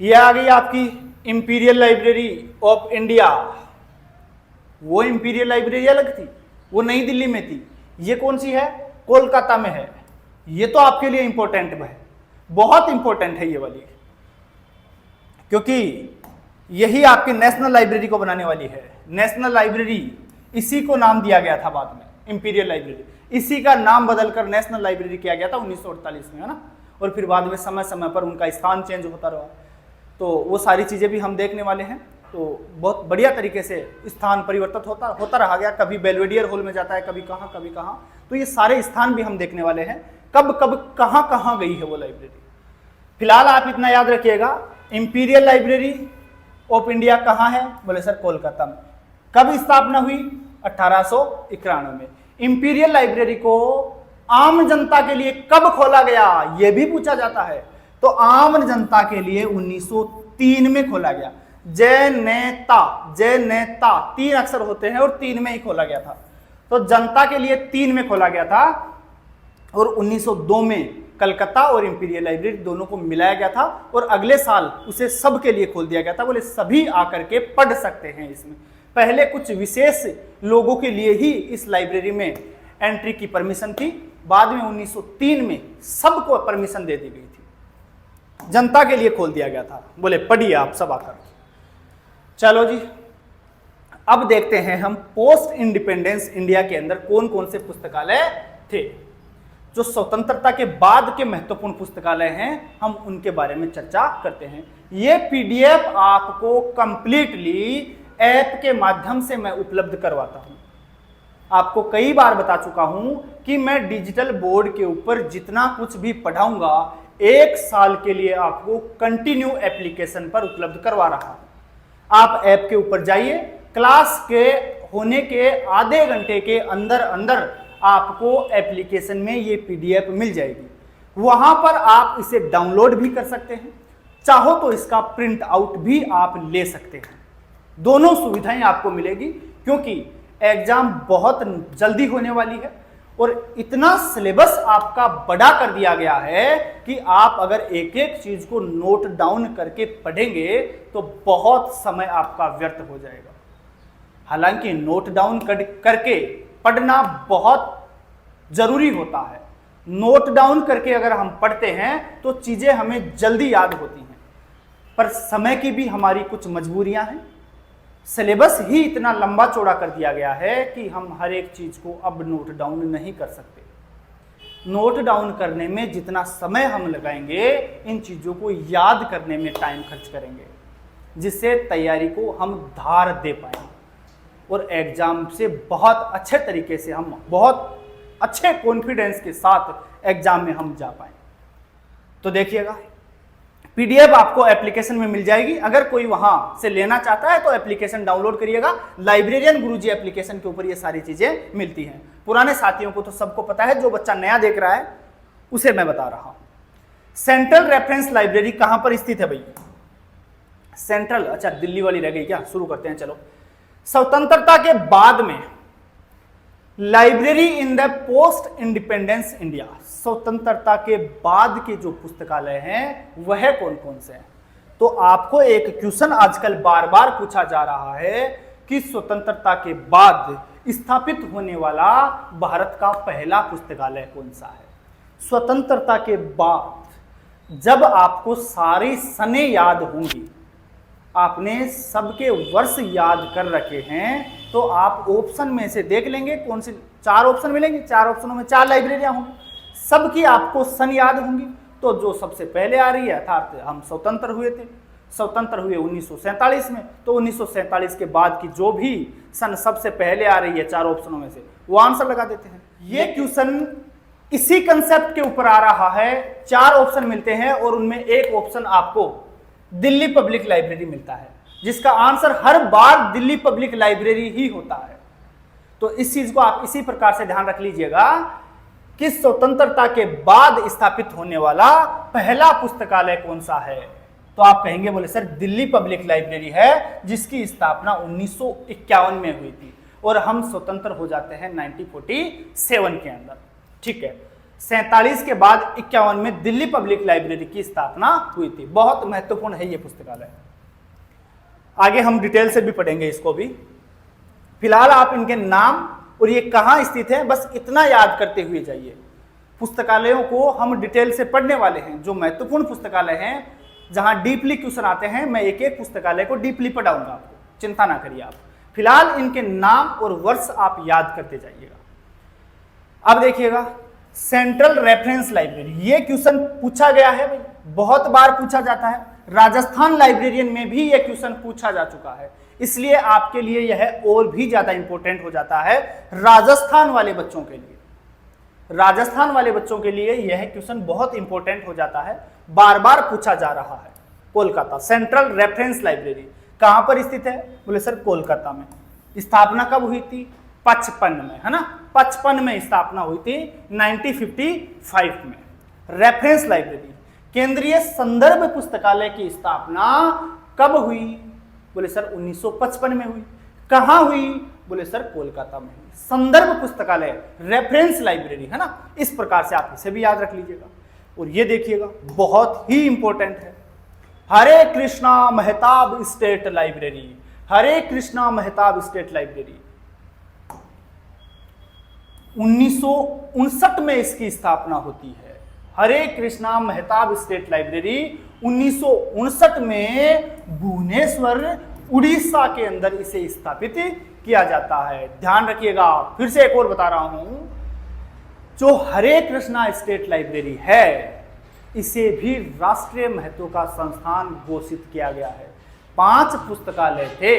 यह आ गई आपकी इंपीरियल लाइब्रेरी ऑफ इंडिया। वो इंपीरियल लाइब्रेरी अलग थी, वो नई दिल्ली में थी। ये कौन सी है? कोलकाता में है। ये तो आपके लिए इंपॉर्टेंट है, बहुत इंपॉर्टेंट है ये वाली, क्योंकि यही आपके नेशनल लाइब्रेरी को बनाने वाली है। नेशनल लाइब्रेरी इसी को नाम दिया गया था बाद में, इंपीरियल लाइब्रेरी। इसी का नाम बदलकर नेशनल लाइब्रेरी किया गया था 1948 में, है ना। और फिर बाद में समय समय पर उनका स्थान चेंज होता रहा। तो वो सारी चीजें भी हम देखने वाले हैं। तो बहुत बढ़िया तरीके से स्थान परिवर्तित होता रहा गया। कभी बेल्वेडियर हॉल में जाता है, कभी कहाँ कभी कहाँ। तो ये सारे स्थान भी हम देखने वाले हैं, कब कब कहाँ कहाँ गई है वो लाइब्रेरी। फिलहाल आप इतना याद रखिएगा, इंपीरियल लाइब्रेरी ऑफ इंडिया कहाँ है? बोले सर कोलकाता में। कब स्थापना हुई? 1891 में। इंपीरियल लाइब्रेरी को आम जनता के लिए कब खोला गया? यह भी पूछा जाता है। तो आम जनता के लिए 1903 में खोला गया। जय नेता 3 अक्षर होते हैं और 3 में ही खोला गया था। तो जनता के लिए 3 में खोला गया था और 1902 में कलकत्ता और इंपीरियल लाइब्रेरी दोनों को मिलाया गया था और अगले साल उसे सबके लिए खोल दिया गया था। बोले सभी आकर के पढ़ सकते हैं इसमें। पहले कुछ विशेष लोगों के लिए ही इस लाइब्रेरी में एंट्री की परमिशन थी, बाद में 1903 में सबको परमिशन दे दी गई थी, जनता के लिए खोल दिया गया था। बोले पढ़िए आप सब आकर। चलो जी, अब देखते हैं हम पोस्ट इंडिपेंडेंस इंडिया के अंदर कौन कौन से पुस्तकालय थे। जो स्वतंत्रता के बाद के महत्वपूर्ण पुस्तकालय हैं, हम उनके बारे में चर्चा करते हैं। ये पीडीएफ आपको कंप्लीटली ऐप के माध्यम से मैं उपलब्ध करवाता हूं। आपको कई बार बता चुका हूं कि मैं डिजिटल बोर्ड के ऊपर जितना कुछ भी पढ़ाऊंगा 1 साल के लिए आपको कंटिन्यू एप्लीकेशन पर उपलब्ध करवा रहा हूं। आप ऐप के ऊपर जाइए, क्लास के होने के आधे घंटे के अंदर अंदर आपको एप्लीकेशन में ये पीडीएफ मिल जाएगी। वहां पर आप इसे डाउनलोड भी कर सकते हैं, चाहो तो इसका प्रिंट आउट भी आप ले सकते हैं। दोनों सुविधाएं आपको मिलेगी, क्योंकि एग्जाम बहुत जल्दी होने वाली है और इतना सिलेबस आपका बड़ा कर दिया गया है कि आप अगर एक एक चीज को नोट डाउन करके पढ़ेंगे तो बहुत समय आपका व्यर्थ हो जाएगा। हालांकि नोट डाउन करके पढ़ना बहुत जरूरी होता है। नोट डाउन करके अगर हम पढ़ते हैं तो चीजें हमें जल्दी याद होती हैं, पर समय की भी हमारी कुछ मजबूरियां हैं। सिलेबस ही इतना लंबा चौड़ा कर दिया गया है कि हम हर एक चीज को अब नोट डाउन नहीं कर सकते। नोट डाउन करने में जितना समय हम लगाएंगे, इन चीजों को याद करने में टाइम खर्च करेंगे, जिससे तैयारी को हम धार दे पाएंगे और एग्जाम से बहुत अच्छे तरीके से हम बहुत अच्छे कॉन्फिडेंस के साथ एग्जाम में हम जा पाए। तो देखिएगा, पीडीएफ आपको एप्लीकेशन में मिल जाएगी। अगर कोई वहां से लेना चाहता है तो एप्लीकेशन डाउनलोड करिएगा। लाइब्रेरियन गुरुजी एप्लीकेशन के ऊपर ये सारी चीजें मिलती हैं। पुराने साथियों को तो सबको पता है, जो बच्चा नया देख रहा है उसे मैं बता रहा हूं। सेंट्रल रेफरेंस लाइब्रेरी कहां पर स्थित है भैया? सेंट्रल, अच्छा दिल्ली वाली रह गई क्या? शुरू करते हैं चलो। स्वतंत्रता के बाद में library in the post independence India, स्वतंत्रता के बाद के जो पुस्तकालय हैं वह कौन कौन से हैं? तो आपको एक क्वेश्चन आजकल बार बार पूछा जा रहा है कि स्वतंत्रता के बाद स्थापित होने वाला भारत का पहला पुस्तकालय कौन सा है? स्वतंत्रता के बाद जब आपको सारी सने याद होंगी, आपने सबके वर्ष याद कर रखे हैं, तो आप ऑप्शन में से देख लेंगे कौन से 4 ऑप्शन मिलेंगे। 4 ऑप्शनों में 4 लाइब्रेरियां होंगी, सबकी आपको सन याद होंगी। तो जो सबसे पहले आ रही है, अर्थात हम स्वतंत्र हुए थे, स्वतंत्र हुए 1947 में, तो 1947 के बाद की जो भी सन सबसे पहले आ रही है 4 ऑप्शनों में से, वो आंसर लगा देते हैं। ये क्वेश्चन इसी कंसेप्ट के ऊपर आ रहा है। 4 ऑप्शन मिलते हैं और उनमें एक ऑप्शन आपको दिल्ली पब्लिक लाइब्रेरी मिलता है, जिसका आंसर हर बार दिल्ली पब्लिक लाइब्रेरी ही होता है। तो इस चीज को आप इसी प्रकार से ध्यान रख लीजिएगा कि स्वतंत्रता के बाद स्थापित होने वाला पहला पुस्तकालय कौन सा है? तो आप कहेंगे, बोले सर दिल्ली पब्लिक लाइब्रेरी है, जिसकी स्थापना 1951 में हुई थी और हम स्वतंत्र हो जाते हैं 1947 के अंदर। ठीक है, 47 के बाद 51 में दिल्ली पब्लिक लाइब्रेरी की स्थापना हुई थी। बहुत महत्वपूर्ण है ये पुस्तकालय। आगे हम डिटेल से भी पढ़ेंगे इसको भी। फिलहाल आप इनके नाम और ये कहां स्थित है बस इतना याद करते हुए जाइए। पुस्तकालयों को हम डिटेल से पढ़ने वाले हैं। जो महत्वपूर्ण पुस्तकालय हैं, जहां डीपली क्वेश्चन आते हैं, मैं एक एक पुस्तकालय को डीपली पढ़ाऊंगा आपको, चिंता ना करिए आप। फिलहाल इनके नाम और वर्ष आप याद करते जाइएगा। अब देखिएगा, सेंट्रल रेफरेंस लाइब्रेरी, ये क्वेश्चन पूछा गया है भाई, बहुत बार पूछा जाता है। राजस्थान लाइब्रेरियन में भी यह क्वेश्चन पूछा जा चुका है, इसलिए आपके लिए यह और भी ज्यादा इंपॉर्टेंट हो जाता है राजस्थान वाले बच्चों के लिए। राजस्थान वाले बच्चों के लिए यह क्वेश्चन बहुत इंपॉर्टेंट हो जाता है, बार बार पूछा जा रहा है। कोलकाता सेंट्रल रेफरेंस लाइब्रेरी कहां पर स्थित है? बोले सर कोलकाता में। स्थापना कब हुई थी? 55 में, है ना? 55 में स्थापना हुई थी, 1955 में। रेफरेंस लाइब्रेरी, केंद्रीय संदर्भ पुस्तकालय की स्थापना कब हुई? बोले सर 1955 में हुई। कहां हुई? बोले सर कोलकाता में हुई। संदर्भ पुस्तकालय, रेफरेंस लाइब्रेरी, है ना? इस प्रकार से आप इसे भी याद रख लीजिएगा। और ये देखिएगा, बहुत ही इंपॉर्टेंट है, हरे कृष्णा मेहताब स्टेट लाइब्रेरी। हरे कृष्णा मेहताब स्टेट लाइब्रेरी 1959 में इसकी स्थापना होती है। हरे कृष्णा मेहताब स्टेट लाइब्रेरी 1959 में भुवनेश्वर उड़ीसा के अंदर इसे स्थापित किया जाता है। ध्यान रखिएगा, फिर से एक और बता रहा हूं, जो हरे कृष्णा स्टेट लाइब्रेरी है, इसे भी राष्ट्रीय महत्व का संस्थान घोषित किया गया है। 5 पुस्तकालय थे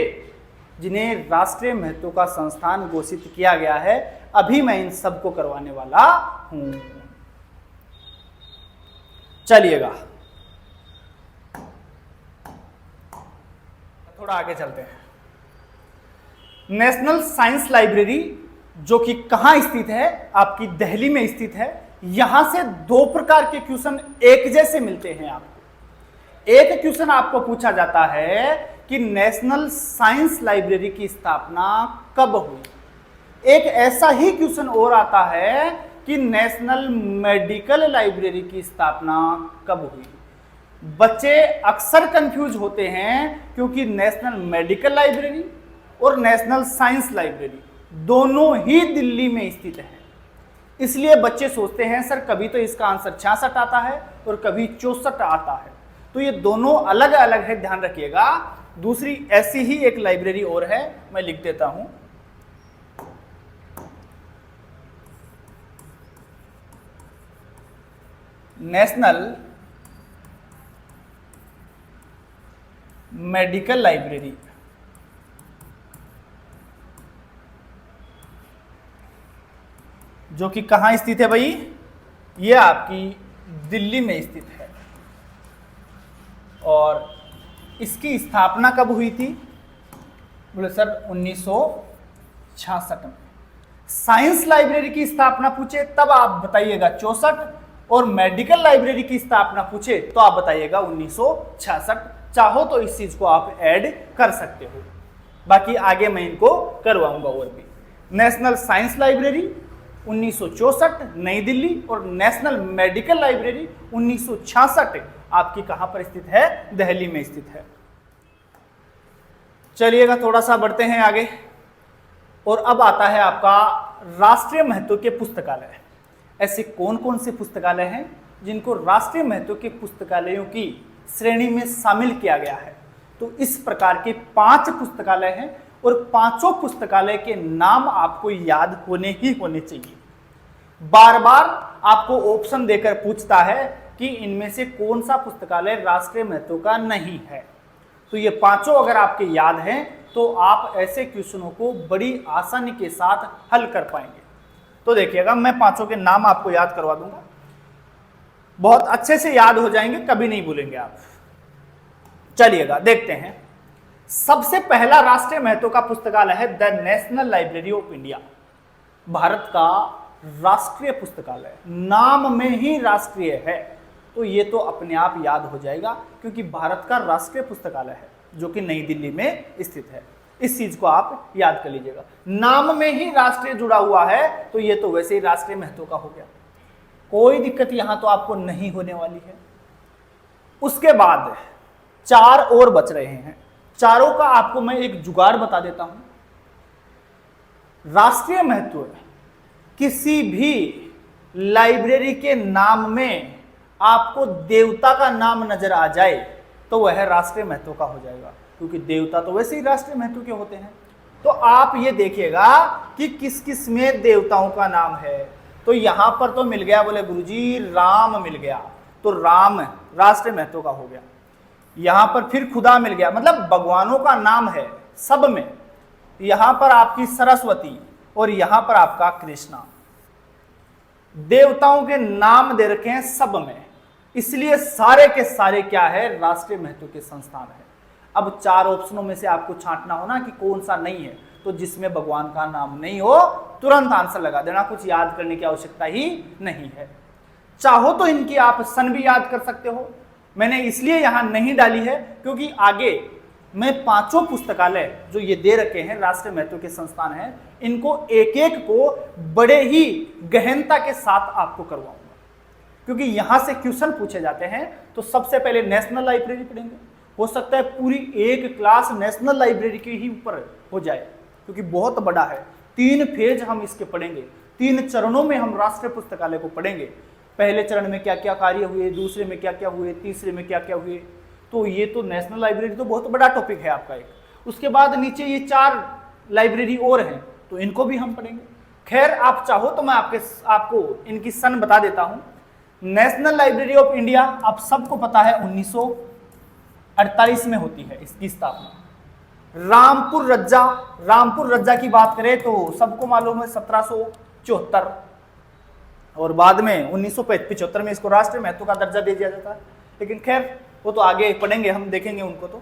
जिन्हें राष्ट्रीय महत्व का संस्थान घोषित किया गया है। अभी मैं इन सबको करवाने वाला हूं। चलिएगा थोड़ा आगे चलते हैं। नेशनल साइंस लाइब्रेरी, जो कि कहां स्थित है? आपकी दिल्ली में स्थित है। यहां से दो प्रकार के क्वेश्चन एक जैसे मिलते हैं आपको। एक क्वेश्चन आपको पूछा जाता है कि नेशनल साइंस लाइब्रेरी की स्थापना कब हुई। एक ऐसा ही क्वेश्चन और आता है कि नेशनल मेडिकल लाइब्रेरी की स्थापना कब हुई। बच्चे अक्सर कंफ्यूज होते हैं क्योंकि नेशनल मेडिकल लाइब्रेरी और नेशनल साइंस लाइब्रेरी दोनों ही दिल्ली में स्थित है। इसलिए बच्चे सोचते हैं सर कभी तो इसका आंसर 66 आता है और कभी 64 आता है, तो ये दोनों अलग अलग है, ध्यान रखिएगा। दूसरी ऐसी ही एक लाइब्रेरी और है, मैं लिख देता हूं, नेशनल मेडिकल लाइब्रेरी, जो कि कहां स्थित है भाई, ये आपकी दिल्ली में स्थित है। और इसकी स्थापना कब हुई थी, बोले सर 1966 में। साइंस लाइब्रेरी की स्थापना पूछे तब आप बताइएगा 64, और मेडिकल लाइब्रेरी की स्थापना पूछे तो आप बताइएगा 1966। चाहो तो इस चीज को आप ऐड कर सकते हो, बाकी आगे मैं इनको करवाऊंगा और भी। नेशनल साइंस लाइब्रेरी 1964 नई दिल्ली, और नेशनल मेडिकल लाइब्रेरी 1966 आपकी कहां पर स्थित है, दिल्ली में स्थित है। चलिएगा थोड़ा सा बढ़ते हैं आगे, और अब आता है आपका राष्ट्रीय महत्व के पुस्तकालय। ऐसे कौन कौन से पुस्तकालय हैं जिनको राष्ट्रीय महत्व के पुस्तकालयों की श्रेणी में शामिल किया गया है। तो इस प्रकार के 5 पुस्तकालय हैं, और पांचों पुस्तकालय के नाम आपको याद होने ही होने चाहिए। बार बार आपको ऑप्शन देकर पूछता है कि इनमें से कौन सा पुस्तकालय राष्ट्रीय महत्व का नहीं है। तो ये पांचों अगर आपके याद हैं तो आप ऐसे क्वेश्चनों को बड़ी आसानी के साथ हल कर पाएंगे। तो देखिएगा, मैं पांचों के नाम आपको याद करवा दूंगा, बहुत अच्छे से याद हो जाएंगे, कभी नहीं भूलेंगे आप। चलिएगा देखते हैं। सबसे पहला राष्ट्रीय महत्व का पुस्तकालय है the national library of India. Bharat का राष्ट्रीय पुस्तकालय, नाम में ही राष्ट्रीय है, तो ये तो अपने आप याद हो जाएगा क्योंकि भारत का राष्ट्रीय पुस्तकालय है जो कि नई दिल्ली में स्थित है। इस चीज को आप याद कर लीजिएगा, नाम में ही राष्ट्रीय जुड़ा हुआ है तो ये तो वैसे ही राष्ट्रीय महत्व का हो गया, कोई दिक्कत यहां तो आपको नहीं होने वाली है। उसके बाद 4 और बच रहे हैं, चारों का आपको मैं एक जुगाड़ बता देता हूं। राष्ट्रीय महत्व किसी भी लाइब्रेरी के नाम में आपको देवता का नाम नजर आ जाए तो वह राष्ट्रीय महत्व का हो जाएगा, क्योंकि देवता तो वैसे ही राष्ट्रीय महत्व के होते हैं। तो आप ये देखिएगा कि किस किस में देवताओं का नाम है। तो यहां पर तो मिल गया, बोले गुरुजी राम मिल गया, तो राम राष्ट्रीय महत्व का हो गया। यहां पर फिर खुदा मिल गया, मतलब भगवानों का नाम है सब में। यहां पर आपकी सरस्वती और यहां पर आपका कृष्णा, देवताओं के नाम दे रखे हैं सब में, इसलिए सारे के सारे क्या है, राष्ट्रीय महत्व के संस्थान है। अब 4 ऑप्शनों में से आपको छांटना हो ना कि कौन सा नहीं है, तो जिसमें भगवान का नाम नहीं हो तुरंत आंसर लगा देना, कुछ याद करने की आवश्यकता ही नहीं है। चाहो तो इनकी आप सन भी याद कर सकते हो, मैंने इसलिए यहां नहीं डाली है क्योंकि आगे मैं 5 पुस्तकालय जो ये दे रखे हैं राष्ट्रीय महत्व के संस्थान हैं, इनको एक एक को बड़े ही गहनता के साथ आपको करवाऊंगा, क्योंकि यहां से क्वेश्चन पूछे जाते हैं। तो सबसे पहले नेशनल लाइब्रेरी पढ़ेंगे, हो सकता है पूरी एक क्लास नेशनल लाइब्रेरी के ही ऊपर हो जाए क्योंकि बहुत बड़ा है। 3 फेज हम इसके पढ़ेंगे, 3 चरणों में हम राष्ट्रीय पुस्तकालय को पढ़ेंगे। पहले चरण में क्या क्या कार्य हुए, दूसरे में क्या क्या हुए, तीसरे में क्या क्या हुए। तो ये तो नेशनल लाइब्रेरी तो बहुत बड़ा टॉपिक है आपका एक। उसके बाद नीचे ये 4 लाइब्रेरी और हैं, तो इनको भी हम पढ़ेंगे। खैर आप चाहो तो मैं आपको इनकी सन बता देता हूं। नेशनल लाइब्रेरी ऑफ इंडिया आप सबको पता है 1948 में होती है इसकी स्थापना। रामपुर रज्जा की बात करें तो सबको मालूम है 1774, और बाद में 1975 में इसको राष्ट्रीय महत्व का दर्जा दे दिया जाता है। लेकिन खैर वो तो आगे पढ़ेंगे, हम देखेंगे उनको। तो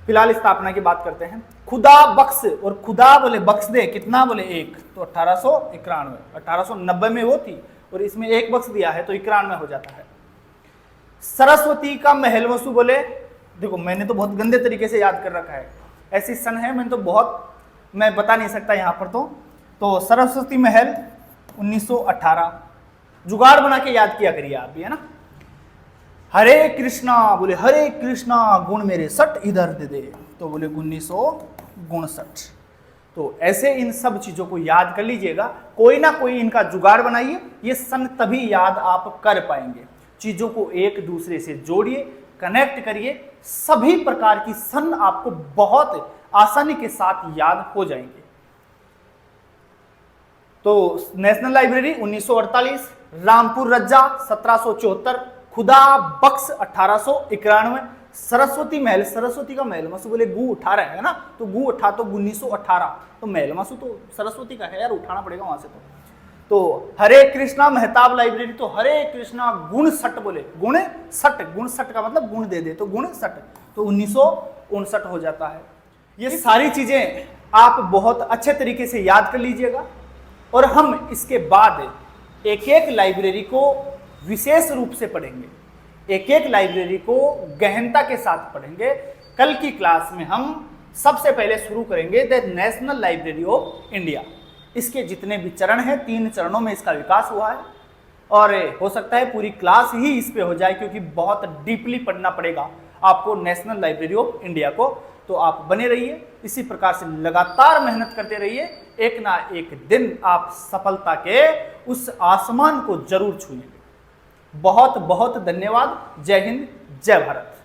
फिलहाल स्थापना की बात करते हैं। खुदा बख्श, और खुदा बोले बख्श दे, कितना बोले 1, तो 1891। 1890 में वो थी, और इसमें 1 बक्स दिया है तो 91 हो जाता है। सरस्वती का महल वसु बोले, देखो मैंने तो बहुत गंदे तरीके से याद कर रखा है, ऐसी सन है मैंने तो बहुत, मैं बता नहीं सकता यहाँ पर। तो सरस्वती महल 1918, जुगाड़ बना के याद किया करिए आप भी, है ना। हरे कृष्णा बोले, हरे कृष्णा गुण मेरे सट इधर दे दे, तो बोले 1959। तो ऐसे इन सब चीजों को याद कर लीजिएगा, कोई ना कोई इनका जुगाड़ बनाइए, ये सन तभी याद आप कर पाएंगे। चीजों को एक दूसरे से जोड़िए, कनेक्ट करिए, सभी प्रकार की सन आपको बहुत आसानी के साथ याद हो जाएंगे। तो नेशनल लाइब्रेरी 1948, रामपुर रज्जा 1774, खुदा बख्श 1891, सरस्वती महल, सरस्वती का महल मासू बोले गु 18 है ना, तो गु 18 तो 1918, तो महल मासू तो सरस्वती का है यार, उठाना पड़ेगा वहां से। तो हरे कृष्णा मेहताब लाइब्रेरी, तो हरे कृष्णा गुण सट बोले, गुण सट, गुण सट का मतलब गुण दे दे, तो गुण सट, तो 1959 हो जाता है। ये सारी चीजें आप बहुत अच्छे तरीके से याद कर लीजिएगा, और हम इसके बाद एक एक लाइब्रेरी को विशेष रूप से पढ़ेंगे, एक एक लाइब्रेरी को गहनता के साथ पढ़ेंगे। कल की क्लास में हम सबसे पहले शुरू करेंगे the national library of India. इसके जितने भी चरण हैं, 3 चरणों में इसका विकास हुआ है, और हो सकता है पूरी क्लास ही इस पे हो जाए, क्योंकि बहुत डीपली पढ़ना पड़ेगा आपको नेशनल लाइब्रेरी ऑफ इंडिया को। तो आप बने रहिए, इसी प्रकार से लगातार मेहनत करते रहिए, एक ना एक दिन आप सफलता के उस आसमान को जरूर छूएंगे। बहुत बहुत धन्यवाद। जय हिंद, जय भारत।